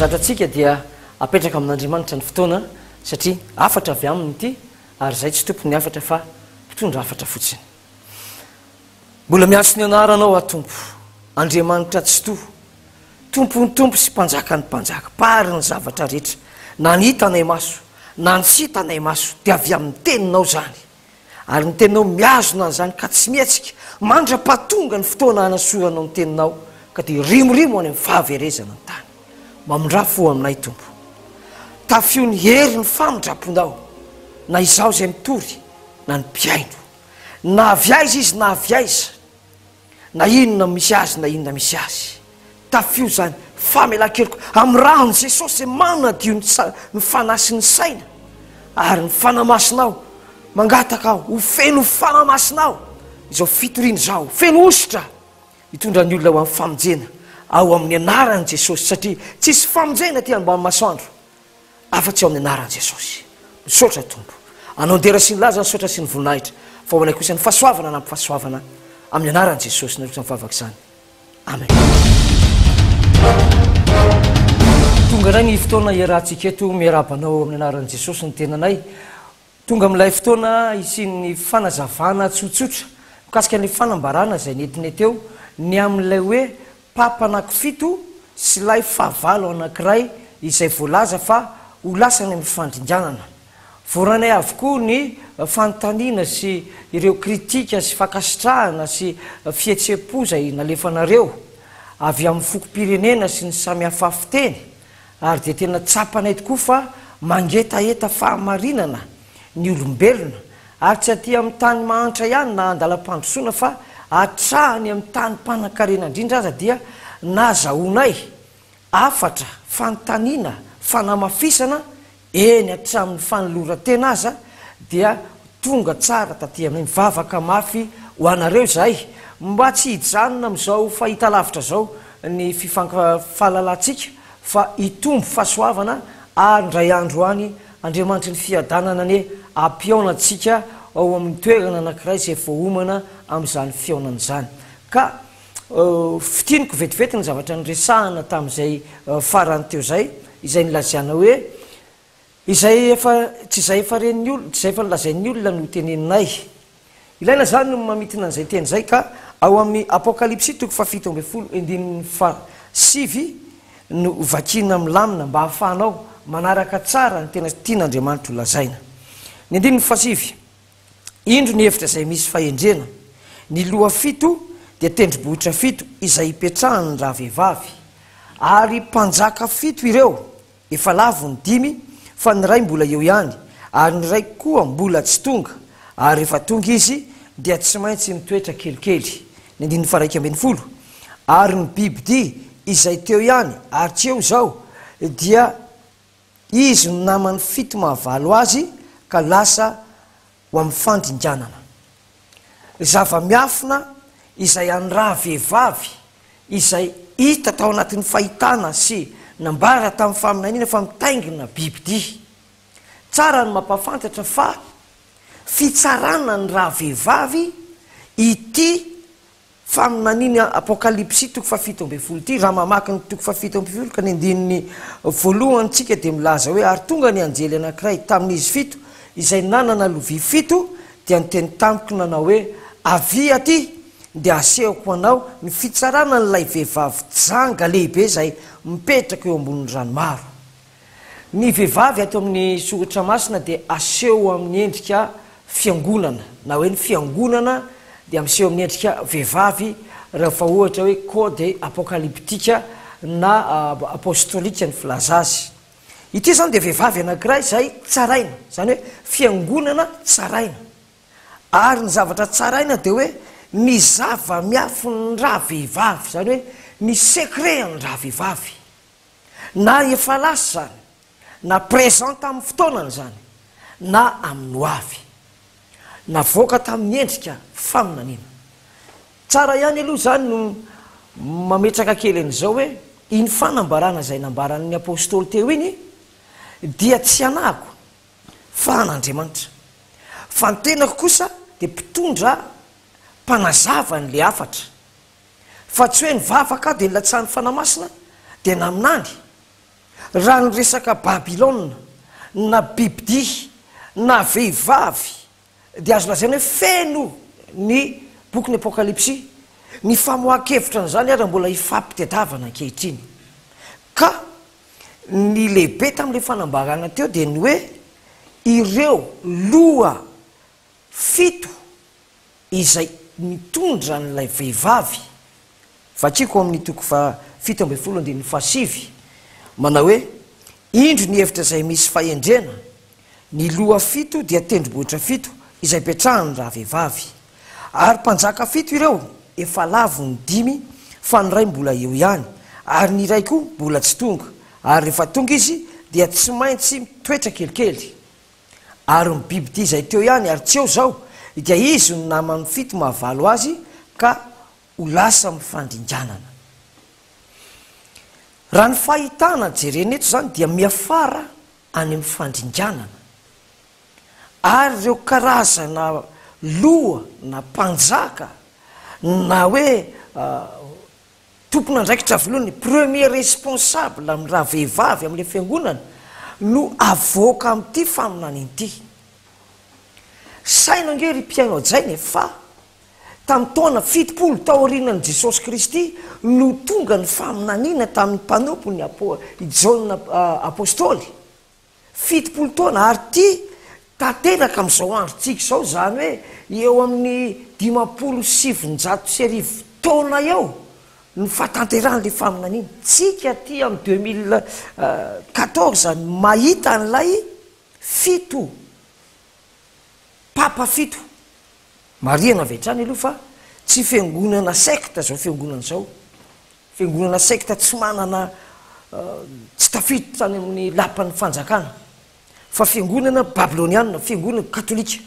zatratsika dia apetraka amin'Andriamanitra ny fotoana satria afatra avy aminy ity ary zay tsy tompony afatra fa mpitondra afatra fotsiny. Mbola miaso ny anaranao atompo Andriamanitra tsy to tompony tompo sy mpanjaka ny mpanjaka pary ny zavatra rehetra na ny hitanay maso na ny tsy hitanay maso dia avy amin'ny teninao zany ary ny teninao miazona an'izany ka tsy mietsika mandra-pahatonga ny fotoana hanasoranao ny teninao ka dia rimorimo any amin'ny fahaverezana ny tany mamondrafo aminay tompo tafio ny hery ny famondraponao na izaho zay mitory na ny mpiaino na avy aiza izy na avy aiza na inona misy azy na inona misy azy tafio zany famelan-keloko amin'ny rahony Jesosy manana dio ny fanasy ny saina ary ny fanamasinao mangataka aho ho feno fanamasinao izao fitoriana zao feno ositra hitondra ny olona ho amin'ny famonjena ao amin'ny anaran'i Jesosy satria tsisy famonjena ty ambany masoandro afa-tsy ao amin'ny anaran'i Jesosy. Misaotra tompo anao ndera sy ny laza ny saotra sy ny voninahitra fa ho anay kosa ny fahasoavana na ampifahasoavana amin'ny anaran'i Jesosy na ohatrany vavaka izany. Amen. Tonga ray ny fotoana iarahantsika eto miarabanao amin'ny anaran'i Jesosy ny tenanay. Tonga amin'ilay fotoana isian'ny fanazavana tsotsotra mikasika ny fanambarana izay nentiny teo ny amin'ilay hoe papa anankifito sy lay fahavalo anankiray izay voalaza fa ho lasany amin'ny fandringanana. Voaranay avokoa ny fanontaniana sy ireo kritika sy fakasitrahana sy fihetsepo izay nalefanareo avy amin'ny fokom-pirenena sy ny samihafa fiteny ary dia tena tsapanay tokoa fa mangetaeta fahamarinana ny olombelona ary tsy aty amin'ny tany mahantra ihany na andalam-pandrosoana fa atrahany amin'ny tany mpanankarena indrindra aza dia nazahoanay afatra fanontaniana fanamafisana eny hatramin'ny fanoloran-tena aza dia tonga tsara taty amin'ny mivavaka mafy ho anareo zay mba tsy hijanona amin'izao fahita lavitra zao ny fahalalantsika fa hitombo fahasoavana ary ndray andro any Andriamanitra ny fiadanana ny ampiaonantsika ao amin'ny toerana anankiray izay voahomana amin'izany fiaonana izany. Ka fitiniko vetivety ny zavatra nyresahana tamin'izay farany teo zay izay nilaziana hoe izay efa tsy izay efa ren'ny olona tsy izay efa nilazain'ny olona no teneninay. Ilaina zany no mamitina an'izay teny zay ka ao amin'ny Apokalipsy 7:7 no vakina milamina mba hahafahanao manaraka tsara ny tena tian'Andriamanitra ho lazaina. Ny 7 indro ny hevitra izay misy fahendrena ny loha 7 dia tendrombohitra 7 izay hipetrahany ny rahavehivavy ary mpanjaka 7 ireo efa lavo ny 5 fa ny ray mbola eo ihany ary ny ray koa mbola tsy tonga ary rehefa tonga izy dia tsy maintsy mitoetra kelikely. Ny 9 ary ny bibidia izay teo ihany ary tsy eo zao dia izy no namany 7 mahavalo azy ka lasa ho amin'ny fandringanana. Zava-miafina izay any rahavehivavy izay hita tao anatin'ny fahitana sy nambara tamin'ny faminaniana fa mitaingina bibidia. Tsara ny mampafantatra fa fitsarana ny rahavehivavy ity faminaniana Apokalipsy 7:7 ity raha mamaky ny 7:7 ka ny andininy voalohantsika dia milaza hoe ary tonga ny anjely anankiray tamin'izy 7 izay nanana lovia 7 dia nyteny tamiko nanao hoe avy aty dia asehoko anao ny fitsarana n'ilay vehivavy janga lehibe izay mipetraka eo ambonin'ny ranomaro. Ny vehivavy ato amin'ny soratra masina dia aseho amin'ny endrika fiangonana na hoe ny fiangonana dia miseho amin'ny endrika vehivavy rehefa ohatra hoe kode apokaliptika na apostolika ny filaza azy. Ity zany dia vehivavy anankiray izay tsaraina zany hoe fiangonana tsaraina ary ny zavatra tsaraina dia hoe ny zava-miafo ny rahavehivavy zany hoe ny sekret ny rahavehivavy na efa lasa zany na présente amin'ny fotoanany zany na amin'ny hoavy navoaka tamin'ny endrika faminaniana. Tsara ihany aloha zany no mametraka kely an'izao hoe iny fanambarana izay nambaran'ny apôstôly teo iny dia tsy anako fa an'Andriamanitra fa ny tenako kosa dia mpitondra mpanazava n'le afatra fa tsy hoe nivavaka dia nilatsahany fanamasina dia naminany raha ny resaka babilôna na bibidia na vehivavy dia azo lazaina hoe feno ny bokyny apokalipsy ny famohan-kevitra n'izany ary mbola hifampitadiavana ankehitriny ka ny lehibe tamin'ilay fanambarana teo dia ny hoe ireo loha fito izay mitondra n'ilay vehivavy vatsiko amin'ny toko fa 17 manao hoe indro ny hevitra izay misy fahendrena ny loha fito dia tendrombohitra fito izay petrahany raha vehivavy ary mpanjaka fito ireo efa lavo ny 5 fa ny ray mbola eo ihany ary ny ray koa mbola tsy tonga ary rehefa tonga izy dia tsy maintsy mitoetra kelikely ary mibibidia izay teo ihany ary tsy eo zao dia izy no namany fito mahavalo azy ka ho lasa mifandrinjanana raha ny fahitana jerena eto zany dia miafara any amin'ny fandrinjanana ary ireo karazana loha na mpanjaka na hoe tompona andraikitra voalohany premier responsable amin'ny raha vehivavy amin'ilay fiangonana no avoaka amin'ity faminany ity saina nge ry mpiaino ajainy fa tamin'ny taona 70 taorianan'i Jesosy Kristy no tonga ny faminaniana tamin'ny mpanompo ny Jaona apôstôly 70 taona ary ty tanteraka amin'izao androntsika izao zany hoe eo amin'ny 57 taona eo ny fatanteran'ilay faminaniana tsika ty amin'ny 2014 mahita n'ilay fito papa fito mariana vetrany aloha fa tsy fiangonana sekta zao fiangonana zao fiangonana sekta tsy manana tsy tafiditra any amin'ny lapan'ny fanjakana fa fiangonana babiloniana fiangonana katolika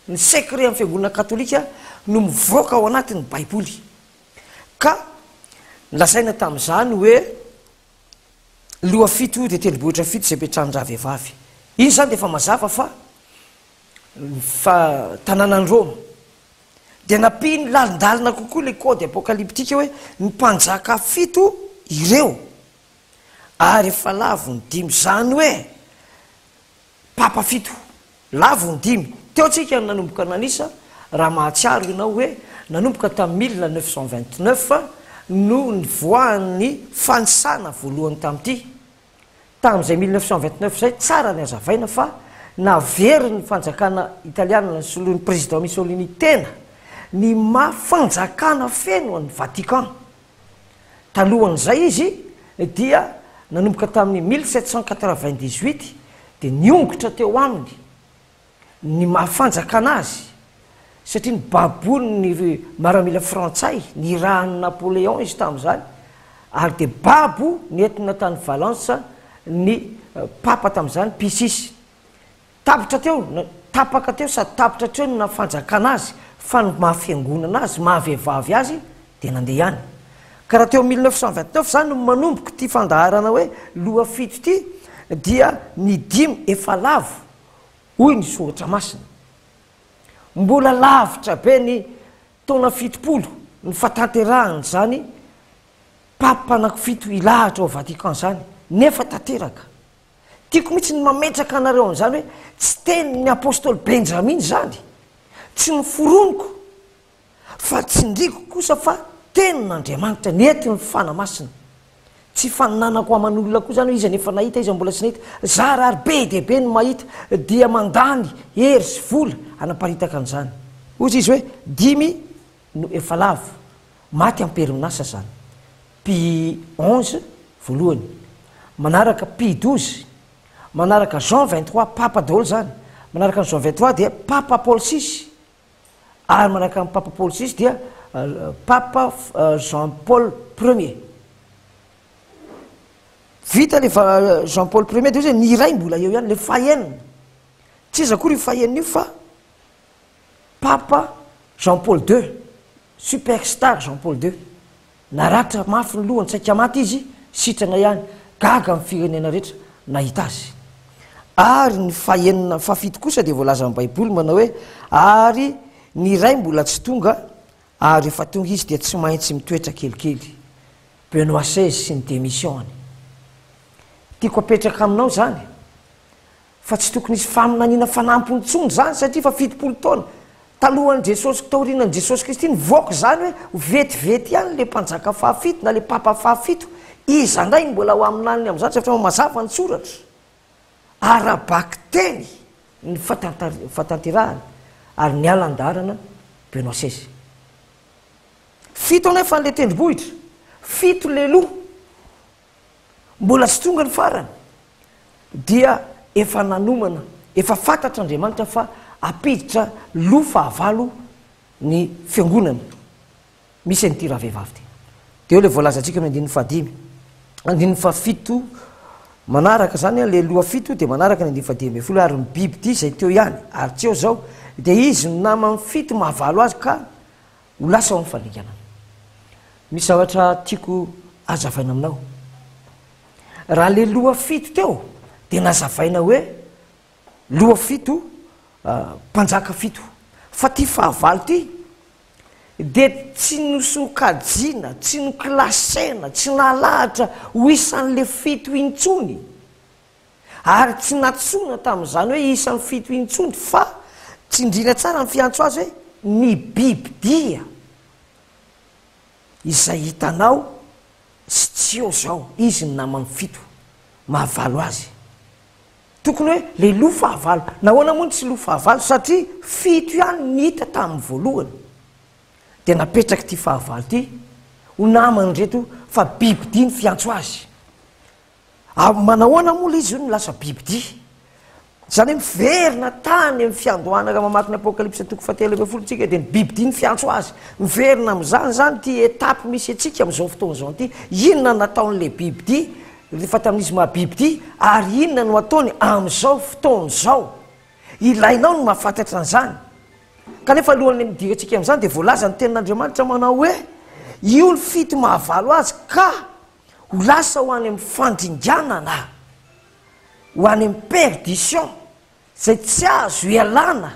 ny sekre amin'ny fiangonana katolika no mivoaka ao anatin'ny baiboly ka lasaina tamin'izany hoe loha fito dia tendrombohitra fito izay petrahany raha vehivavy iny zany dia efa mazava fa tanànany Roma dia napiny lalindalina kokoa le kody apokaliptika hoe ny mpanjaka fito ireo ary efa lavo ny 5 zany hoe papa fito lavo ny 5 teo tsika nanomboka nanisa raha mahatsiaro ianao hoe nanomboka tamin'ny 1929 no ny voan'ny fanisana voalohany tamin'ity tamin'izay 1929 zay tsara ny azavaina fa navery ny fanjakana italiana ny soloan'ny président Mussolini tena ny mafanjakana feno any Vatican talohan'izay izy dia nanomboka tamin'ny 1798 dia niongotra teo aminy ny mafanjakana azy satria ny babony ny maramila frantsay ny rahany Napoléon izy tamin'izany ary dia babo nentina tany Valence ny papa tamin'izany Pius tapitra teo tapaka teo sady tapitra teo na fanjakana azy fa ny mahafiangonana azy mahavehivavy azy dia nandeha ihany ka raha teo 1929 zany no manomboka ty fandaharana hoe loha fito ty dia ny 5 efa lavo hoy ny soratra masina mbola lavitra be ny taona 70 ny fatanterahany zany papa anankifito ilahatra ao Vatican zany nefa tanteraka tiako mihitsy ny mametraka anareo amin'izany hoe tsy teny ny apôstôly Benjamin zany tsy ny foroniko fa tsy ndriko kosa fa tenin'Andriamanitra nentiny fanamasina tsy faninanako aman'olona koa zany hoe izy nefa nahita izy mbola tsy nahita zarary be dia be ny mahita dia mandany hery sy vola anaparitaka an'izany ozy izy hoe 5 no efa lavo maty amperyminasa zany Pie 11 voalohany manaraka Pie 12 manaraka Jean 23 papa daholo zany manaraka Jean 23 dia papa Paul 6 ary manaraka amin'ny papa Paul 6 dia papa Jean Paul 1er vita le Jean Paul 1er dia ny iray mbola eo ihany le fahenina tsy izy akory io fahenina io fa papa Jean Paul 2 superstar Jean Paul 2 naratra mafy ny lohany tsaika maty izy sitrana ihany gaga amin'ny firenena rehetra nahita azy ary ny fahenina fafito kosa dia voalaza amin'ny baiboly manao hoe ary ny iray mbola tsy tonga ary efa tonga izy dia tsy maintsy mitoetra kelikely Benoît XVI sy ny démissiony tiako apetraka aminao zany fa tsy tokony isy faminaniana fanampony tsony zany satria fa 70 taona talohan'i Jesosy taorianan'i Jesosy Kristy nivoaka zany hoe vetivety ihany le mpanjaka fahafito na le papa fahafito iza ndray mbola ho aminany amin'izany satria mazava ny soratra arabaky teny ny fatanterahany ary ny alan-darana Benoît XVI 7 anefa n'le tendrombohitra 7 leloha mbola tsy tonga ny farany dia efa nanomana efa fantatra Andriamanitra fa apiditra loha fahavalo ny fiangonana misy an'ity raha vehivavy ty dia eo le voalazantsika amin'ny 17 manaraka zany le loha 7 dia manaraka ny 17 ary ny biby ty zay teo ihany ary tsy eo zao dia izy ny namany 7 mahavalo azy ka ho lasa ao amin'ny faninganana. Misy zavatra tiako azavaina aminao raha le loha 7 teo dia nazavaina hoe loha 7 mpanjaka 7 fa ty fahavalo ty dia tsy nosokajina tsy noklasena tsy nalahatra ho isan'le 7 intsony ary tsy natsona tamin'izany hoe isan'ny 7 intsony fa tsy indrina tsara ny fiantso azy hoe ny bibidia izay hitanao sy tsy eo zao izy ny namany 7 mahavalo azy tokony hoe le loha fahavalo nahoana moa tsy loha fahavalo satria 7 ihany ny hita tamin'ny voalohany dia napetraka ty fahavalo ty ho namany reto fa bibidia ny fiantso azy manahoana moa izy io ny lasa bibidia zany hoe miverina tany amin'ny fiandohana ka mamaky ny apokalypsa 7:7 tsika dia ny bibidia ny fiantso azy miverina amin'izany zany ty etape misy atsika amin'izao fotoana zao ty inona nataon'le bibidia rehefa tamin'izy mahabibidia ary inona no ataony amin'izao fotoana zao ilainao no mahafantatra an'izany kanefa alohan'ny midiratsika amin'izany dia voalaza ny tenin'Andriamanitra manao hoe io ny 7 mahavalo azy ka ho lasa ho any amin'ny fandringanana ho any amin'ny perdition zay tsy azo ialana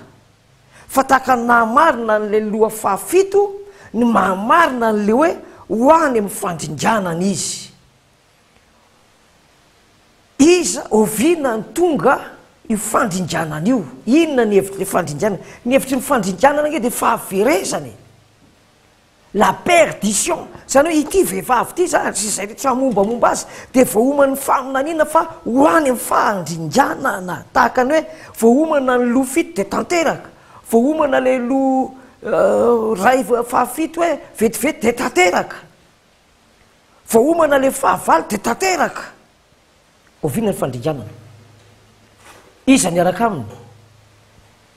fa tahaka namarina n'le loha fahafito ny mahamarina n'le hoe ho any amin'ny fandringanana izy iza oviana ny tonga io fandringanana io inona ny hevitry le fandringanana ny hevitry ny fandringanana nge dia fahaverezany la perdition zany hoe ity vehivavy ty zany sy zay tsy hamombamomba azy dia voahomany faminaniana fa ho any amin'ny fandringanana tahaka ny hoe voahomana ny loha 7 dia tanteraka voahomana le loha ray fahafito hoe vetivety dia tanteraka voahomana le fahavalo dia tanteraka oviana ny fandringanana iza niaraka aminy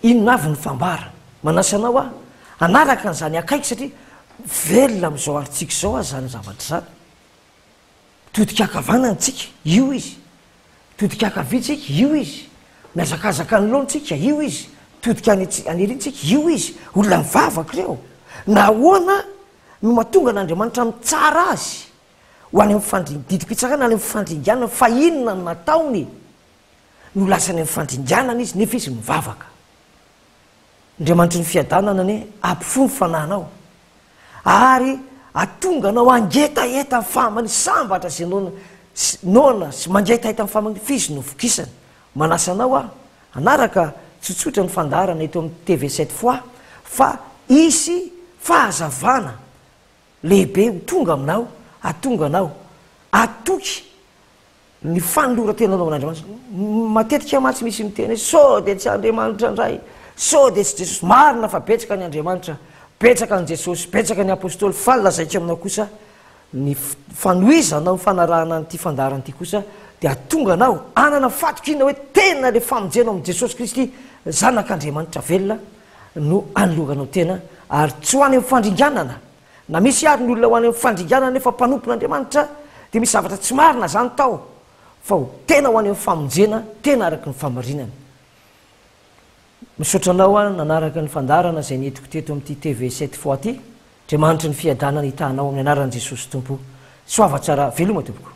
inona avy ny fambara manasanao a anaraka n'izany akaiky satria velona amin'izao aritsika zao azy zany zavatra zany todika akavanana tsika io izy todika akavitsika io izy miazakazaka ny loantsika io izy todika anerintsika io izy olona mivavaka reo nahoana no mahatonga n'Andriamanitra mitsara azy ho any amin'ny didipitsakana any amin'ny fandringanana fa inona ny nataony no lasany amin'ny fandringanana izy nefa izy mivavaka Andriamanitra ny fiadanana ny ampifony fananao ary atonganao angetaeta famany sambatra zay nona sy mangetaeta ny famany fizy novokisany manasanao a anaraka tsotsotra ny fandarana eto amin'ny TV7 fois fa isy fahazavana lehibe ho tonga aminao atonganao atoky ny fanoloratenanao an'Andriamanitra matetika matsy misy miteny sao dia tsy Andriamanitra ndray sao dia tsy Jesosy marina fa betsaka ny Andriamanitra betsaka ny Jesosy betsaka ny apôstôly fa lazaiko aminao kosa ny fanoizanao ny fanarahana nyity fandarana ity kosa dia atonganao anana fatoka inona hoe tena le famonjenao amin'ny Jesosy Kristy zanak'Andriamanitra velona no anoloranao tena ary tsy ho any amin'ny fandringanana na misy ary ny olona ho any amin'ny fandringanana nefa mpanompon'Andriamanitra dia misy zavatra tsy marina zany tao fa ho tena ho any amin'ny famonjena tena araka ny famarinana misaotranao a nanaraka ny fandarana zay netiko teto amin'ity TV7 fois ty Andriamanitra ny fiadanana hitanao amin'ny anaran'i Jesosy Tompo soava tsara veloma tompoko